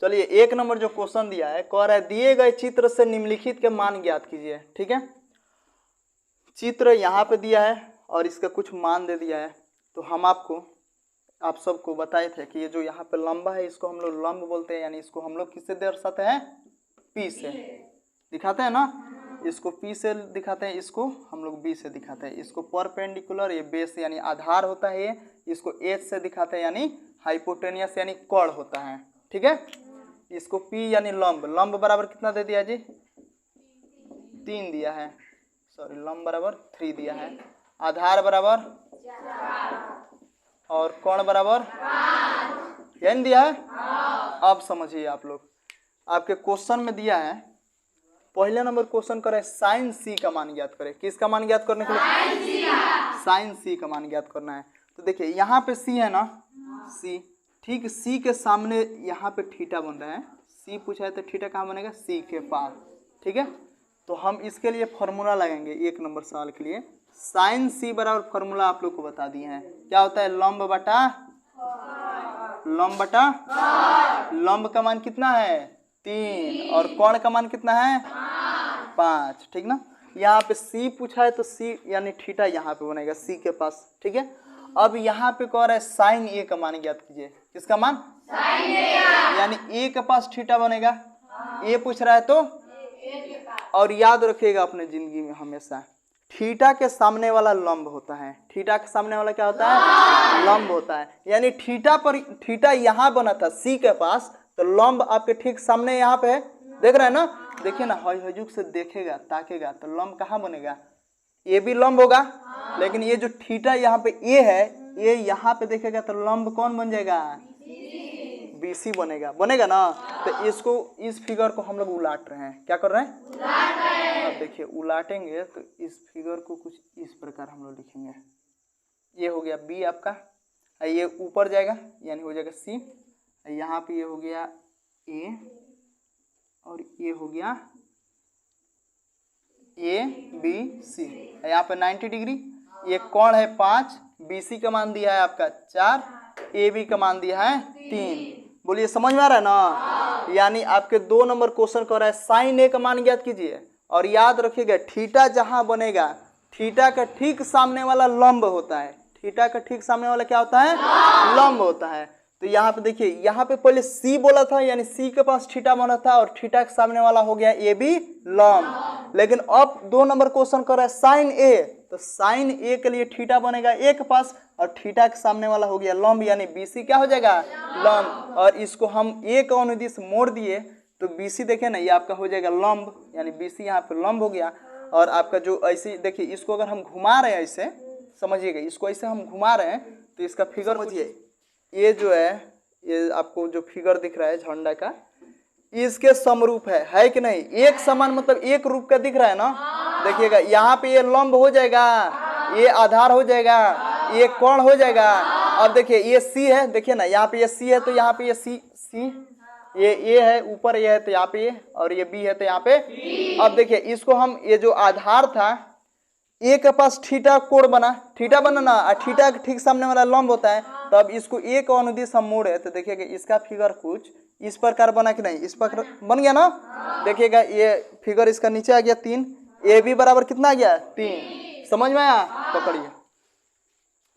चलिए 1 नंबर जो क्वेश्चन दिया है, कह रहा है दिए गए चित्र से निम्नलिखित के मान ज्ञात कीजिए। ठीक है, चित्र यहाँ पे दिया है और इसका कुछ मान दे दिया है। तो हम आप सबको बताए थे कि ये जो यहाँ पे लंबा है इसको हम लोग लंब बोलते हैं, यानी इसको हम लोग किससे दर्शाते हैं, P से दिखाते हैं ना, इसको P से दिखाते हैं, इसको हम लोग B से दिखाते हैं। इसको परपेंडिकुलर, ये बेस यानी आधार होता है, इसको H से दिखाते हैं यानी हाइपोटेनियस यानी कर्ण होता है। ठीक है, इसको P यानी लंब, लंब बराबर कितना दे दिया जी, 3 दिया है, सॉरी लंब बराबर 3 दिया है, आधार बराबर 4 और कोण बराबर 5 यानी दिया है। अब समझिए आप लोग, आपके क्वेश्चन में दिया है पहले नंबर क्वेश्चन करें साइन सी का मान ज्ञात करें। किसका मान ज्ञात करने के लिए, साइन सी का मान ज्ञात करना है। तो देखिए यहाँ पे सी है ना, सी, ठीक, सी के सामने यहाँ पे थीटा बन रहा है, सी पूछा है तो थीटा कहाँ बनेगा, सी के पास। ठीक है, तो हम इसके लिए फॉर्मूला लगाएंगे 1 नंबर सवाल के लिए। साइन सी बराबर फॉर्मूला आप लोग को बता दिए हैं, क्या होता है, लंब बटा लंब का मान कितना है 3 और कोण का मान कितना है 5। ठीक ना, यहाँ पे सी पूछा है तो सी यानी थीटा यहाँ पे बनेगा सी के पास। ठीक है, अब यहाँ पे कह रहा है साइन ए का मान ज्ञात कीजिए। किसका मान, साइन ए, यानी ए के पास थीटा बनेगा, ए पूछ रहा है तो, और याद रखिएगा अपने जिंदगी में हमेशा थीटा के सामने वाला लंब होता है। थीटा के सामने वाला क्या होता है, लंब होता है। यानी थीटा यहाँ बना था सी के पास, तो लंब आपके ठीक सामने यहाँ पे है, देख रहे हैं ना, देखिए ना, हजूक से देखेगा ताकेगा तो लंब कहाँ बनेगा, ये भी लंब होगा, लेकिन ये जो थीटा यहाँ पे ए है, ये यहाँ पे देखेगा तो लंब कौन बन जाएगा, BC बनेगा ना। तो इसको, इस फिगर को हम लोग उलाट रहे हैं, क्या कर रहे हैं, उलाट रहे हैं। अब देखिए उलाटेंगे तो इस फिगर को कुछ इस प्रकार हम लोग लिखेंगे, ये हो गया B आपका, ये ऊपर जाएगा यानी हो जाएगा C, यहाँ पे ये हो गया A और ये हो गया ABC, यहाँ पे 90 डिग्री, ये कोण है 5, BC का मान दिया है आपका 4, AB का मान दिया है 3। बोलिए समझ में आ रहा है ना। यानी आपके 2 नंबर क्वेश्चन कर रहा है साइन ए का मान ज्ञात कीजिए, और याद रखिएगा थीटा जहां बनेगा, थीटा का ठीक सामने वाला लंब होता है, थीटा का ठीक सामने वाला क्या होता है, लंब होता है। तो यहाँ पे देखिए, यहाँ पे पहले सी बोला था, यानी सी के पास थीटा बना था और थीटा के सामने वाला हो गया ए बी लंब। लेकिन अब 2 नंबर क्वेश्चन कर रहा है साइन ए, तो साइन ए के लिए थीटा बनेगा ए के पास और थीटा के सामने वाला हो गया लंब, यानी बीसी क्या हो जाएगा, लंब। और इसको हम ए का अनुदिश मोड़ दिए तो बीसी देखे ना, ये आपका हो जाएगा लंब, यानी बीसी यहाँ पे लंब हो गया। और आपका जो ऐसे देखिए, इसको अगर हम घुमा रहे हैं ऐसे, समझिएगा, इसको ऐसे हम घुमा रहे हैं तो इसका फिगर समझिए, ये जो है, ये आपको जो फिगर दिख रहा है झंडा का, इसके समरूप है कि नहीं, एक समान मतलब एक रूप का दिख रहा है ना। देखिएगा यहाँ पे ये लंब हो जाएगा, ये आधार हो जाएगा, ये कोण हो जाएगा। अब देखिए ये सी है, देखिए ना, यहाँ पे ये सी है तो यहाँ पे ये सी, ये ए है ऊपर, ये है तो यहाँ पे ये, और ये बी है तो यहाँ पे। अब देखिए इसको हम, ये जो आधार था, ए के पास थीटा कोण बना, थीटा बना ना, और थीटा के ठीक सामने वाला लंब होता है। तो अब इसको ए का अनुदिश हम मोड़े तो देखिएगा इसका फिगर कुछ इस प्रकार बना कि नहीं, इस प्रकार बन गया ना। देखिएगा ये फिगर इसका नीचे आ गया 3, ए बी बराबर कितना आ गया 3, समझ में आया, पकड़िए।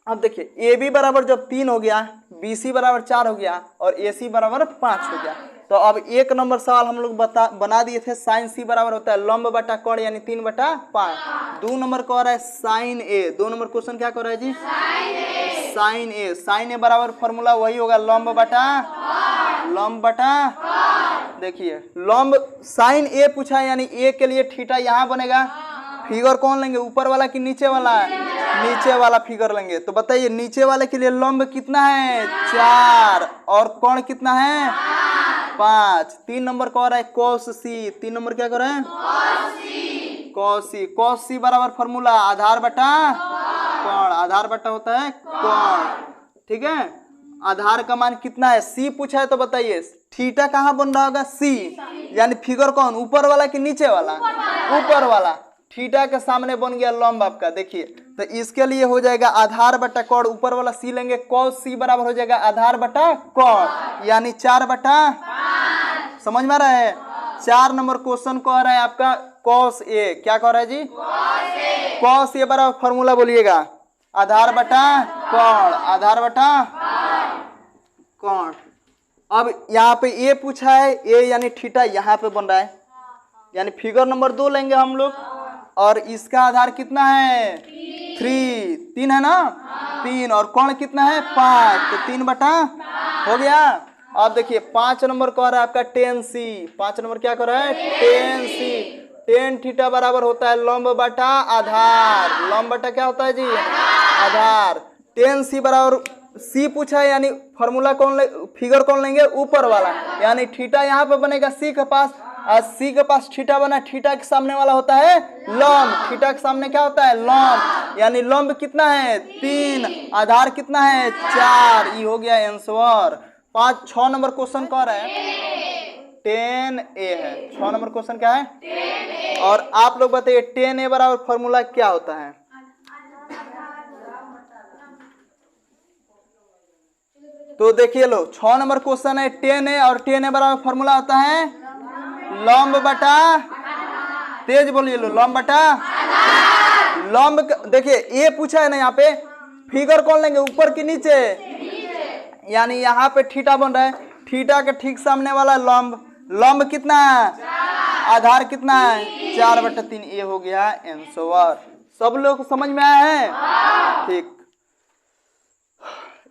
अब देखिए ए बी बराबर जब 3 हो गया, बी सी बराबर 4 हो गया और ए सी बराबर 5 हो गया। तो अब 1 नंबर सवाल हम लोग बना दिए थे, साइन सी बराबर होता है लंब बटा कोण यानी 3/5। 2 नंबर कह रहा है साइन ए, 2 नंबर क्वेश्चन क्या कह रहा है जी, साइन ए बराबर फॉर्मूला वही होगा लंब बटा देखिए लंब, साइन ए पूछा है यानी ए के लिए थीटा यहाँ बनेगा। फिगर कौन लेंगे, ऊपर वाला कि नीचे वाला, नीचे वाला फिगर लेंगे। तो बताइए नीचे वाले के लिए लंब कितना है 4 और कोण कितना है 5। 3 नंबर कह रहा है cos सी, 3 नंबर क्या कर रहे हैं cos सी बराबर फॉर्मूला आधार बटा कोण, आधार बटा होता है कोण। ठीक है, आधार का मान कितना है, सी पूछा है तो बताइए थीटा कहाँ बन रहा होगा सी, यानी फिगर कौन, ऊपर वाला कि नीचे वाला, ऊपर वाला। थीटा के सामने बन गया लंब आपका, देखिए तो इसके लिए हो जाएगा आधार बटा कोण, ऊपर वाला सी लेंगे, कॉस सी बराबर हो जाएगा आधार बटा कोण, यानी 4/5। समझ में आ रहा है। 4 नंबर क्वेश्चन कह रहा है आपका कॉस ए, क्या कह रहा है जी, कॉस ए बराबर फॉर्मूला बोलिएगा आधार बटा कोण, आधार बटा कोण। अब यहाँ पे ए पूछा है, ए यानी थीटा यहाँ पे बन रहा है, यानी फिगर नंबर 2 लेंगे हम लोग, और इसका आधार कितना है 3 है ना, 3, और कोण कितना है 5, तो 3/, हो गया। अब देखिए 5 नंबर कह रहा है आपका tan c, 5 नंबर क्या कह रहा है tan c, tan थीटा बराबर होता है लंब बटा आधार, लंब बटा क्या होता है जी आधार। tan c बराबर c पूछा है, यानी फॉर्मूला कौन फिगर कौन लेंगे ऊपर वाला, यानी थीटा यहाँ पे बनेगा c के पास, और c के पास थीटा बना, थीटा के सामने वाला होता है लंब, थीटा के सामने क्या होता है लंब, यानी लंब कितना है 3, आधार कितना है 4, ये हो गया आंसर। 6 नंबर क्वेश्चन कह रहा है tan a है, 6 नंबर क्वेश्चन क्या है, और आप लोग बताइए tan a बराबर फॉर्मूला क्या होता है। तो देखिए लो 6 नंबर क्वेश्चन है tan a, और tan a बराबर फॉर्मूला होता है लंब बटा, तेज बोलिए लो, लंब बटा लंब। देखिए ए पूछा है ना, यहाँ पे फिगर कौन लेंगे ऊपर की नीचे, यानी यहाँ पे थीटा बन रहा है, थीटा के ठीक सामने वाला लंब, लंब कितना है आधार कितना है 4/3, ये हो गया आंसर। सब लोग समझ में आया है, ठीक।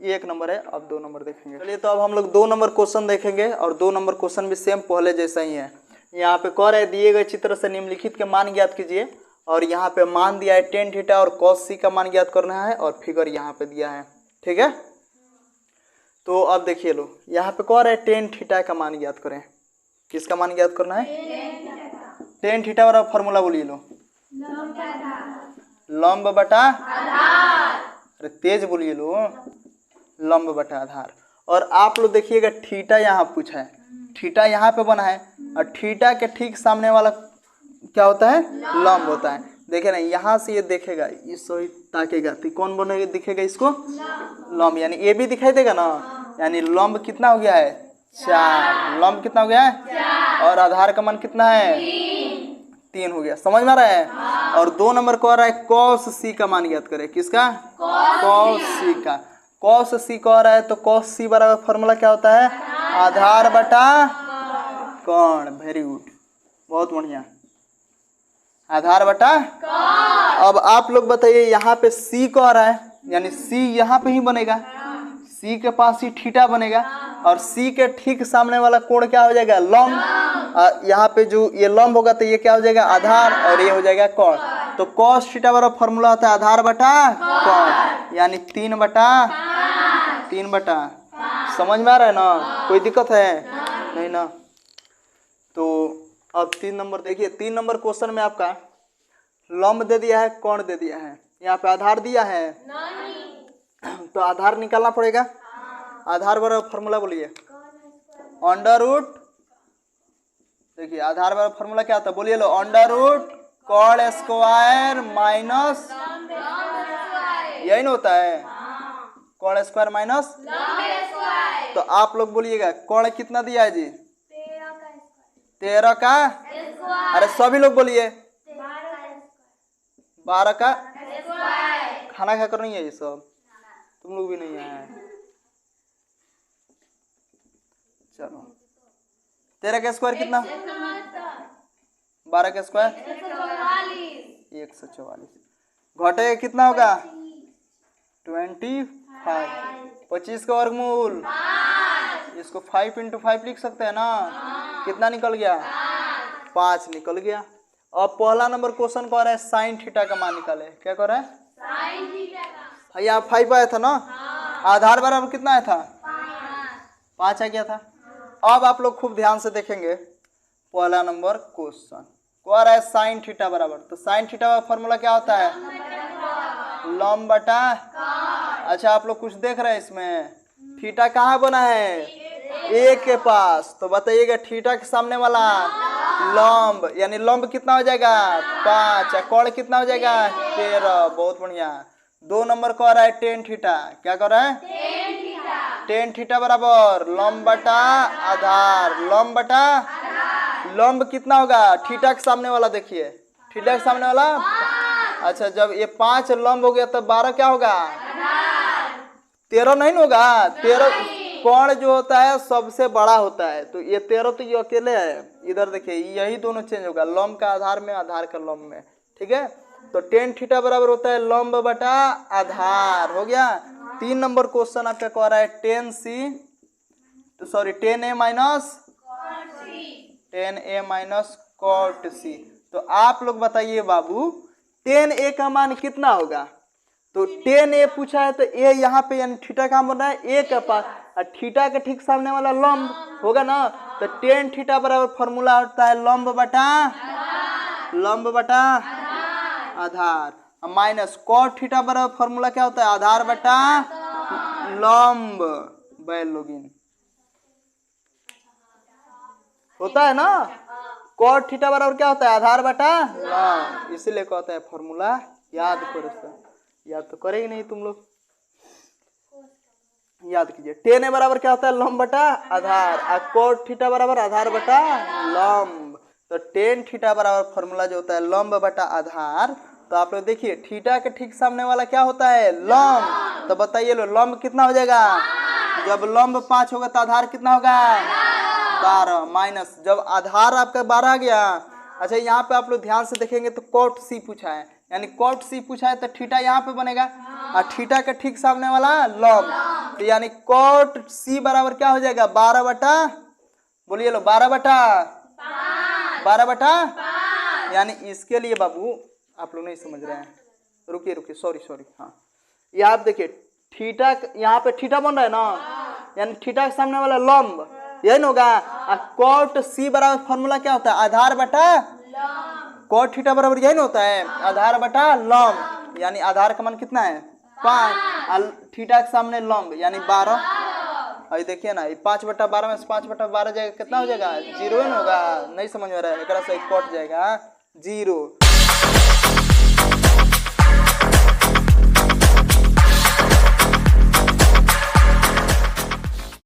1 नंबर है, अब 2 नंबर देखेंगे। चलिए तो अब हम लोग 2 नंबर क्वेश्चन देखेंगे, और 2 नंबर क्वेश्चन भी सेम पहले जैसा ही है। यहाँ पे कह रहे हैं दिए गए चित्र से निम्नलिखित के मान ज्ञात कीजिए, और यहाँ पे मान दिया है tan थीटा और cos c का मान ज्ञात करना है, और फिगर यहाँ पे दिया है, ठीक है। तो अब देखिए लो, यहाँ पे कह रहे हैं tan थीटा का मान ज्ञात करें, किसका मान ज्ञात करना है tan थीटा बराबर फॉर्मूला बोलिए लो लंब बटा, अरे तेज बोलिए लो, लंब बटा आधार। और आप लोग देखिएगा थीटा यहाँ पूछा है, थीटा यहाँ पे बना है, और थीटा के ठीक सामने वाला क्या होता है लंब होता है। देखे ना यहाँ से ये देखेगा, ये सही ताकेगा तो कौन बनेगा दिखेगा इसको लंब, यानी ये भी दिखाई देगा ना, यानी लंब कितना हो गया है 4, लंब कितना हो गया है, और आधार का मान कितना है 3 हो गया। समझ में आ रहा है। और 2 नंबर कह रहा है cos c का मान ज्ञात करें, किसका cos c का, cos c कह रहा है, तो cos c बराबर फॉर्मूला क्या होता है आधार बटा कोण, वेरी गुड, बहुत बढ़िया, आधार बटा। अब आप लोग बताइए यहाँ पे c कह रहा है, यानी c यहाँ पे ही बनेगा, c के पास ही थीटा बनेगा, और c के ठीक सामने वाला कोण क्या हो जाएगा लंब, यहाँ पे जो ये लंब होगा तो ये क्या हो जाएगा आधार, और ये हो जाएगा कोण। तो cos थीटा बराबर फॉर्मूला होता है आधार बटा कोण, यानी 3/3। समझ में आ रहा है ना, कोई दिक्कत है नहीं ना। तो अब 3 नंबर देखिए, 3 नंबर क्वेश्चन में आपका लंब दे दिया है, कोण दे दिया है, यहाँ पे आधार दिया है नहीं, तो आधार निकालना पड़ेगा। आधार बराबर फॉर्मूला बोलिए अंडर रूट, देखिए आधार बराबर फॉर्मूला क्या होता है बोलिए लो अंडर रूट कॉड स्क्वायर माइनस, यही ना होता है कॉड स्क्वायर माइनस, तो आप लोग बोलिएगा कॉड कितना दिया है जी 13 का, अरे सभी लोग बोलिए 12 का, खाना खाकर नहीं है ये सब, तुम लोग भी नहीं है। चलो 13 का स्क्वायर कितना, 12 का स्क्वायर 144, घटे कितना होगा 25, 25 का वर्गमूल, इसको 5 × 5 लिख सकते हैं ना, कितना निकल गया 5 निकल गया। अब पहला नंबर क्वेश्चन कह रहा है साइन थीटा का मान निकाले, क्या कह रहा है साइन थीटा का, यहाँ 5 आया था ना, आधार बराबर कितना आया था 5 आ गया था। अब आप लोग खूब ध्यान से देखेंगे, पहला नंबर क्वेश्चन कह रहा है साइन थीटा बराबर, तो साइन थीटा का फॉर्मूला क्या होता है लंब बटा, अच्छा आप लोग कुछ देख रहे हैं इसमें, थीटा कहाँ बना है ए के पास, तो बताइएगा थीटा के सामने वाला लंब, यानी लंब कितना हो जाएगा 5, कोण कितना हो जाएगा 13। बहुत बढ़िया। 2 नंबर कह रहा है टेन थीटा, क्या कह रहा है टेन थीटा बराबर लंब बटा आधार। लंब बटा लंब कितना होगा थीटा के सामने वाला, देखिए थीटा के सामने वाला। अच्छा, जब ये 5 लंब हो गया तो 12 क्या होगा 13 नहीं होगा। 13 कोण जो होता है सबसे बड़ा होता है, तो ये 13 तो ये अकेले है। इधर देखिए यही दोनों चेंज होगा, लंब का आधार में, आधार का लंब में। ठीक है, तो टेन थीटा बराबर होता है लंब बटा आधार। हो गया। 3 नंबर क्वेश्चन आपका कह रहा है टेन ए माइनस कॉट सी। तो आप लोग बताइए बाबू, टेन ए का मान कितना होगा। तो टेन ए पूछा है तो ए यहाँ पे यानी थीटा का बन रहा है ए के पास, और थीटा के ठीक सामने वाला लंब होगा ना। तो टेन थीटा बराबर फॉर्मूला होता है लंब बटा आधार, माइनस कॉट थीटा बराबर फॉर्मूला क्या होता है आधार बटा लंब। बैल लोगिन होता है ना, कॉट थीटा बराबर क्या होता है आधार बटा लंब, इसीलिए कहता है फॉर्मूला याद करो। सर याद तो करेगी नहीं तुम लोग, याद कीजिए। टेन ए बराबर क्या होता है लंब बटा आधार, और कॉट थीटा बराबर आधार बटा लंब। तो टेन थीटा बराबर फॉर्मूला जो होता है लंब बटा आधार। तो आप लोग देखिए थीटा के ठीक सामने वाला क्या होता है लंब। तो बताइए लो लंब कितना हो जाएगा, जब लंब 5 होगा तो आधार कितना होगा 12, माइनस जब आधार आपका 12 आ गया। अच्छा, यहाँ पे आप लोग ध्यान से देखेंगे तो कॉट सी पूछा है, यानी कॉट सी पूछा है तो थीटा यहाँ पे बनेगा, और थीटा के ठीक सामने वाला लंब। तो यानी कॉट सी बराबर क्या हो जाएगा 12 बटा, बोलिए लो 12 बटा, यानी इसके लिए बाबू आप लोग नहीं समझ रहे हैं, रुकिए सॉरी। हाँ, ये आप देखिए थीटा, यहाँ पे थीटा बन रहा है ना, यानी थीटा के सामने वाला लंब यही ना होगा। कॉट सी बराबर फॉर्मूला क्या होता है आधार बटा कॉट थीटा बराबर यही ना होता है आधार बटा लंब, यानी आधार का मान कितना है 5, थीटा के सामने लंब यानी 12। अभी देखिए ना, 5 बटा 12 में से 5 बटा 12 जाएगा कितना हो जाएगा 0 ही ना होगा। नहीं समझ में रहा है, एक से कट जाएगा 0।